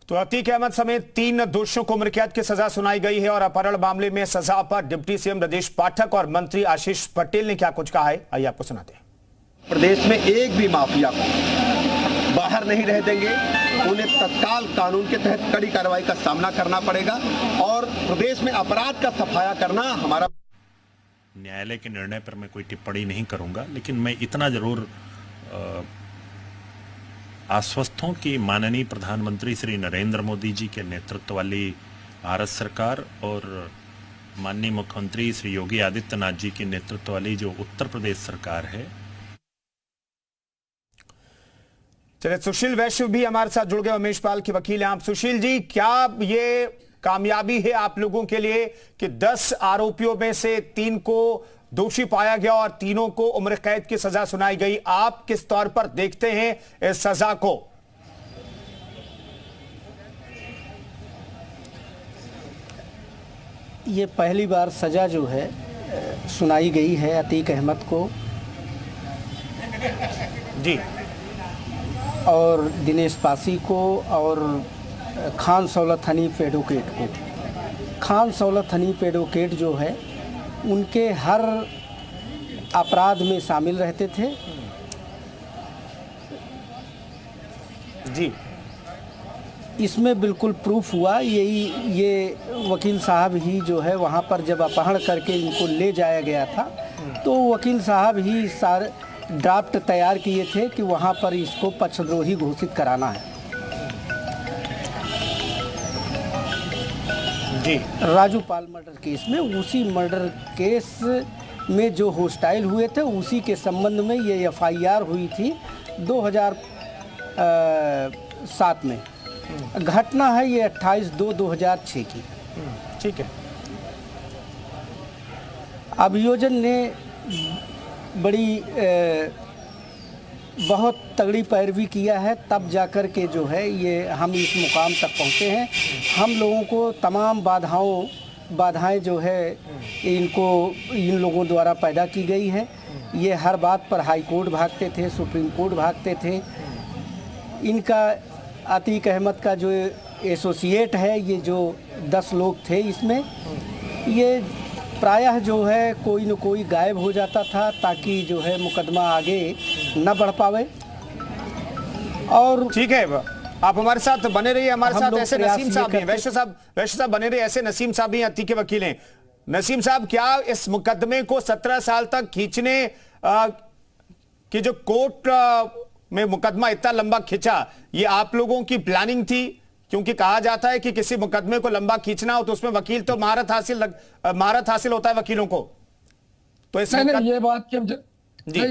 तो अतीक अहमद समेत 3 दोषियों को उम्र कैद की सजा सुनाई गई है और अपहरण मामले में सजा पर डिप्टी सीएम ब्रजेश पाठक और मंत्री आशीष पटेल ने क्या कुछ कहा है, आइए आपको सुनाते हैं। प्रदेश में एक भी माफिया को बाहर नहीं रह देंगे, उन्हें तत्काल कानून के तहत कड़ी कार्रवाई का सामना करना पड़ेगा और प्रदेश में अपराध का सफाया करना हमारा। न्यायालय के निर्णय पर मैं कोई टिप्पणी नहीं करूंगा, लेकिन मैं इतना जरूर आश्वस्त हूं कि माननीय प्रधानमंत्री श्री नरेंद्र मोदी जी के नेतृत्व वाली भारत सरकार और माननीय मुख्यमंत्री श्री योगी आदित्यनाथ जी के नेतृत्व वाली जो उत्तर प्रदेश सरकार है। चलिए, सुशील वैश्य भी हमारे साथ जुड़ गए, उमेश पाल के वकील हैं आप। सुशील जी, क्या ये कामयाबी है आप लोगों के लिए कि 10 आरोपियों में से 3 को दोषी पाया गया और तीनों को उम्र कैद की सजा सुनाई गई? आप किस तौर पर देखते हैं इस सजा को? ये पहली बार सजा जो है सुनाई गई है अतीक अहमद को जी, और दिनेश पासी को और खान सौलत हनीफ एडवोकेट को। खान सौलत हनीफ एडवोकेट जो है उनके हर अपराध में शामिल रहते थे जी। इसमें बिल्कुल प्रूफ हुआ, ये वकील साहब ही जो है वहाँ पर जब अपहरण करके इनको ले जाया गया था तो वकील साहब ही सारे ड्राफ्ट तैयार किए थे कि वहाँ पर इसको पक्षद्रोही घोषित कराना है जी। राजू पाल मर्डर केस में, उसी मर्डर केस में जो होस्टाइल हुए थे उसी के संबंध में ये एफआईआर हुई थी 2007 में। घटना है ये 28/2/2006 की। ठीक है। अभियोजन ने बड़ी बहुत तगड़ी पैरवी किया है, तब जाकर के जो है ये हम इस मुकाम तक पहुँचे हैं। हम लोगों को तमाम बाधाएं जो है इन लोगों द्वारा पैदा की गई है। ये हर बात पर हाई कोर्ट भागते थे, सुप्रीम कोर्ट भागते थे। इनका अतीक अहमद का जो एसोसिएट है, ये जो 10 लोग थे इसमें, ये प्रायः जो है कोई न कोई गायब हो जाता था ताकि जो है मुकदमा आगे न बढ़ पावे। और ठीक है, आप हमारे साथ बने रहिए। हमारे साथ ऐसे नसीम साहब हैं, वैश्य साहब बने रहिए। ऐसे नसीम साहब भी अतीक के वकील हैं। नसीम साहब, क्या इस मुकदमे को 17 साल तक खींचने की जो कोर्ट में मुकदमा इतना लंबा खिंचा, ये आप लोगों की प्लानिंग थी? क्योंकि कहा जाता है कि किसी मुकदमे को लंबा खींचना हो तो उसमें वकील तो महारत हासिल होता है वकीलों को। तो ये बात की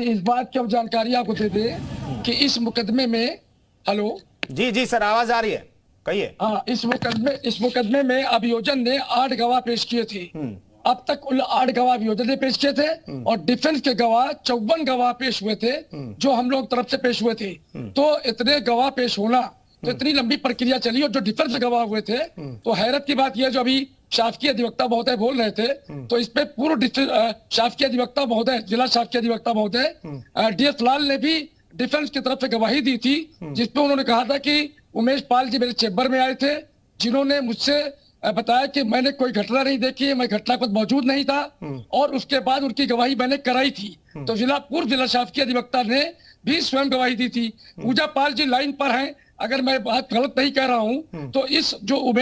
इस बात की हम जानकारी आपको दे दें कि इस मुकदमे में, हेलो जी सर, आवाज आ रही है, कहिए। हाँ, इस मुकदमे में अभियोजन ने 8 गवाह पेश किए थे। अब तक उन 8 गवाह अभियोजन ने पेश किए थे और डिफेंस के गवाह 54 गवाह पेश हुए थे जो हम लोग तरफ से पेश हुए थे। तो इतने गवाह पेश होना, तो इतनी लंबी प्रक्रिया चली और जो डिफेंस गवाह हुए थे, तो हैरत की बात यह, जो अभी शासकीय अधिवक्ता महोदय बोल रहे थे, तो इस पे पूर्व शासकीय अधिवक्ता महोदय, जिला शासकीय अधिवक्ता महोदय DS लाल ने भी डिफेंस की तरफ से गवाही दी थी, जिसपे उन्होंने कहा था कि उमेश पाल जी मेरे चेंबर में आए थे, जिन्होंने मुझसे बताया कि मैंने कोई घटना नहीं देखी है, मैं घटना पर मौजूद नहीं था, और उसके बाद उनकी गवाही मैंने कराई थी। तो पूर्व जिला शासकीय अधिवक्ता ने भी स्वयं गवाही दी थी। पूजा पाल जी लाइन पर हैं, अगर मैं बात गलत नहीं कह रहा हूं तो इस जो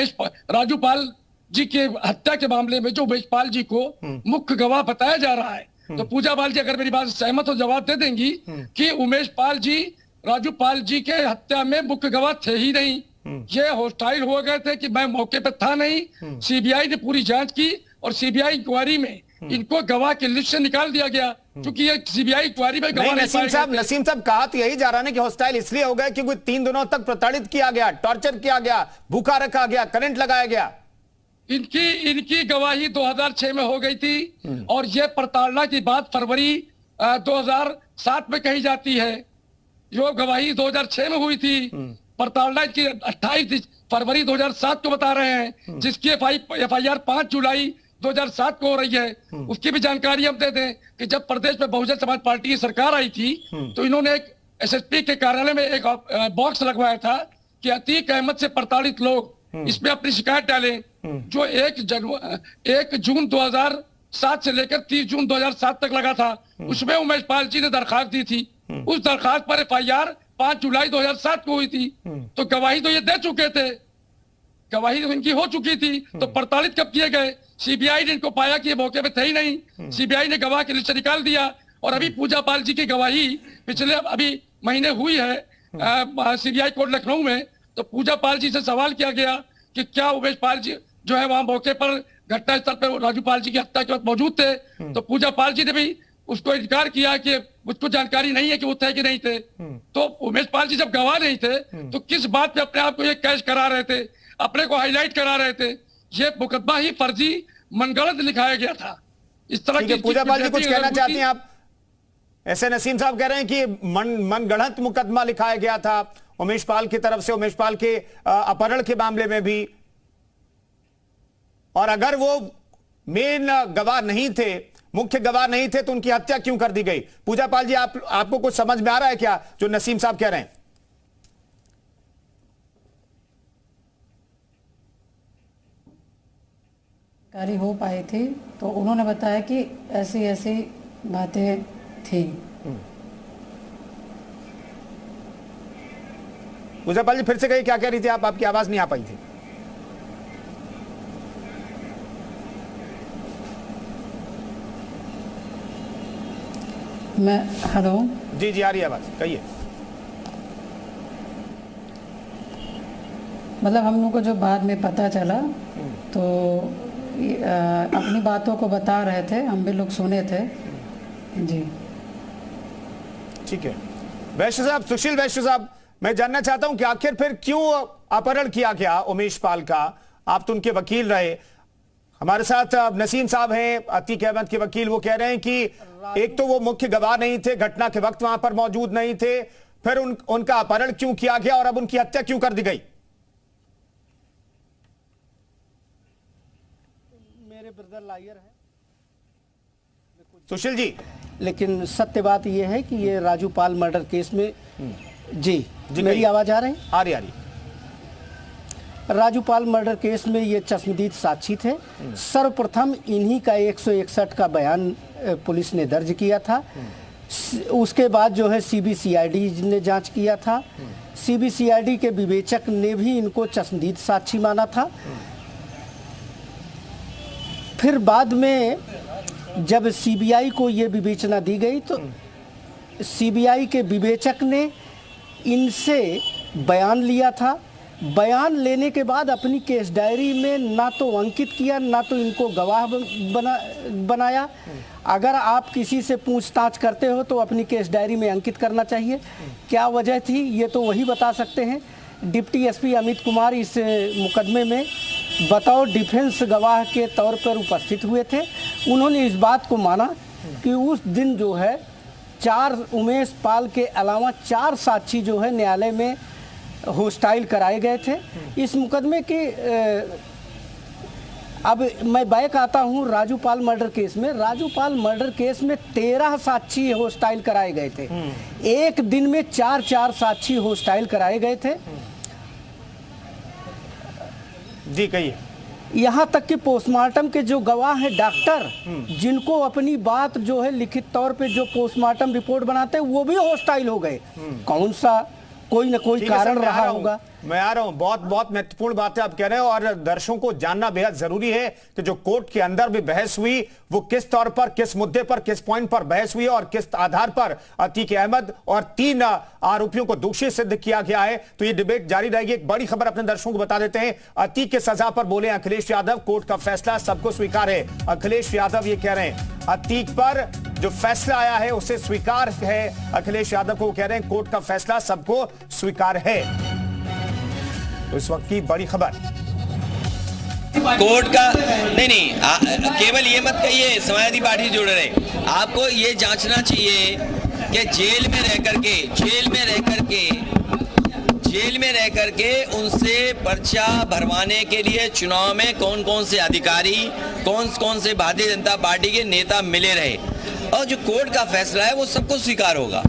राजू पाल जी के हत्या के मामले में जो उमेश पाल जी को मुख्य गवाह बताया जा रहा है, तो पूजा पाल जी अगर मेरी बात सहमत हो जवाब दे देंगी कि उमेश पाल जी राजू पाल जी के हत्या में मुख्य गवाह थे ही नहीं। ये हॉस्टाइल हो गए थे कि मैं मौके पर था नहीं। सीबीआई ने पूरी जांच की और सीबीआई इंक्वायरी में इनको गवाह की लिस्ट से निकाल दिया गया, क्योंकि ये सीबीआई इंक्वायरी में गवाह नसीम साहब कहा तो यही जा रहा है कि हॉस्टाइल इसलिए हो गया क्योंकि 3 दिनों तक प्रताड़ित किया गया, टॉर्चर किया गया, भूखा रखा गया, करंट लगाया गया। इनकी गवाही 2006 में हो गई थी और ये प्रताड़ना की बात फरवरी 2007 में कही जाती है। जो गवाही 2006 में हुई थी, प्रताड़ना की 28 फरवरी 2007 को बता रहे हैं, जिसकी एफआईआर 5 जुलाई 2007 को हो रही है। उसकी भी जानकारी हम दे दें कि जब प्रदेश में बहुजन समाज पार्टी की सरकार आई थी तो इन्होंने एक एसएसपी के कार्यालय में एक बॉक्स लगवाया था कि अतीक अहमद से प्रताड़ित लोग इसमें अपनी शिकायत डालें। जो 1 जून 2007 से लेकर 30 जून 2007 तक लगा था, उसमें उमेश पाल जी ने दरखास्त दी थी। उस दरखास्त पर FIR 5 जुलाई 2007 को हुई थी। तो गवाही तो ये दे चुके थे, गवाही तो इनकी हो चुकी थी, तो प्रताड़ित कब किए गए? CBI ने इनको पाया कि ये मौके पे थे ही नहीं, CBI ने गवाह की लिस्ट निकाल दिया। और अभी पूजा पाल जी की गवाही पिछले अभी महीने हुई है CBI कोर्ट लखनऊ में। तो पूजा पाल जी से सवाल किया गया कि क्या उमेश पाल जी जो है वहां मौके पर घटनास्थल पर राजू पाल जी की हत्या के वक्त मौजूद थे? तो पूजा पाल जी ने भी उसको इनकार किया कि मुझको जानकारी नहीं है कि वो थे कि नहीं थे। तो उमेश पाल जी जब गवाह नहीं थे तो किस बात पे अपने आप को ये कैश करा रहे थे, अपने को हाईलाइट करा रहे थे? ये मुकदमा ही फर्जी मनगढ़ंत लिखाया गया था। इस तरह की पूजा पाल जी कुछ कहना चाहती हैं आप? ऐसे नसीम साहब कह रहे हैं कि मनगढ़ंत मुकदमा लिखाया गया था उमेश पाल की तरफ से, उमेश पाल के अपहरण के मामले में भी। और अगर वो मेन गवाह नहीं थे, मुख्य गवाह नहीं थे, तो उनकी हत्या क्यों कर दी गई? पूजा पाल जी आपको कुछ समझ में आ रहा है क्या जो नसीम साहब कह रहे हैं? कारी हो पाई थी तो उन्होंने बताया कि ऐसी ऐसी बातें थी। पूजा पाल जी फिर से कहिए, क्या कह रही थी आप? आपकी आवाज नहीं आ पाई थी। हेलो जी जी आ रही है आवाज, कहिए। मतलब हम लोग को जो बाद में पता चला तो अपनी बातों को बता रहे थे, हम भी लोग सुने थे जी। ठीक है वैश्य साहब, सुशील वैश्य साहब, मैं जानना चाहता हूं कि आखिर फिर क्यों अपहरण किया गया उमेश पाल का? आप तो उनके वकील रहे। हमारे साथ नसीम साहब हैं, अतीक अहमद के वकील। वो कह रहे हैं कि एक तो वो मुख्य गवाह नहीं थे, घटना के वक्त वहां पर मौजूद नहीं थे, फिर उनका अपहरण क्यों किया गया और अब उनकी हत्या क्यों कर दी गई? मेरे ब्रदर लायर है सुशील जी। लेकिन सत्य बात यह है कि ये राजू पाल मर्डर केस में जी मेरी आवाज आ रही है? आ रही। राजू पाल मर्डर केस में ये चश्मदीद साक्षी थे। सर्वप्रथम इन्हीं का 161 का बयान पुलिस ने दर्ज किया था। उसके बाद जो है CBCID ने जांच किया था। CBCID के विवेचक ने भी इनको चश्मदीद साक्षी माना था। फिर बाद में जब CBI को ये विवेचना दी गई तो CBI के विवेचक ने इनसे बयान लिया था। बयान लेने के बाद अपनी केस डायरी में ना तो अंकित किया, ना तो इनको गवाह बनाया। अगर आप किसी से पूछताछ करते हो तो अपनी केस डायरी में अंकित करना चाहिए। क्या वजह थी ये तो वही बता सकते हैं। डिप्टी SP अमित कुमार इस मुकदमे में बतौर डिफेंस गवाह के तौर पर उपस्थित हुए थे। उन्होंने इस बात को माना कि उस दिन जो है 4 उमेश पाल के अलावा 4 साक्षी जो है न्यायालय में होस्टाइल कराए गए थे। इस मुकदमे के अब मैं बैक आता हूं राजू पाल मर्डर केस में। राजू पाल मर्डर केस में 13 साक्षी होस्टाइल कराए गए थे। एक दिन में 4 साक्षी होस्टाइल कराए गए थे। जी कहिए। यहाँ तक कि पोस्टमार्टम के जो गवाह हैं डॉक्टर, जिनको अपनी बात जो है लिखित तौर पे जो पोस्टमार्टम रिपोर्ट बनाते हैं वो भी होस्टाइल हो गए। कौन सा कोई ना कोई कारण रहा होगा। मैं आ रहा हूं। बहुत बहुत महत्वपूर्ण बातें आप कह रहे हो और दर्शकों को जानना बेहद जरूरी है कि जो कोर्ट के अंदर भी बहस हुई वो किस तौर पर, किस मुद्दे पर, किस पॉइंट पर बहस हुई और किस आधार पर अतीक अहमद और 3 आरोपियों को दोषी सिद्ध किया गया है। तो ये डिबेट जारी रहेगी। एक बड़ी खबर अपने दर्शकों को बता देते हैं। अतीक के सजा पर बोले अखिलेश यादव, कोर्ट का फैसला सबको स्वीकार है। अखिलेश यादव ये कह रहे हैं अतीक पर जो फैसला आया है उसे स्वीकार है। अखिलेश यादव को कह रहे हैं कोर्ट का फैसला सबको स्वीकार है। तो इस वक्त की बड़ी खबर कोर्ट का नहीं केवल ये मत कहिए समाजवादी पार्टी जुड़ रहे। आपको ये जांचना चाहिए कि जेल में रह करके उनसे पर्चा भरवाने के लिए चुनाव में कौन कौन से अधिकारी, कौन से भारतीय जनता पार्टी के नेता मिले रहे और जो कोर्ट का फैसला है वो सबको स्वीकार होगा।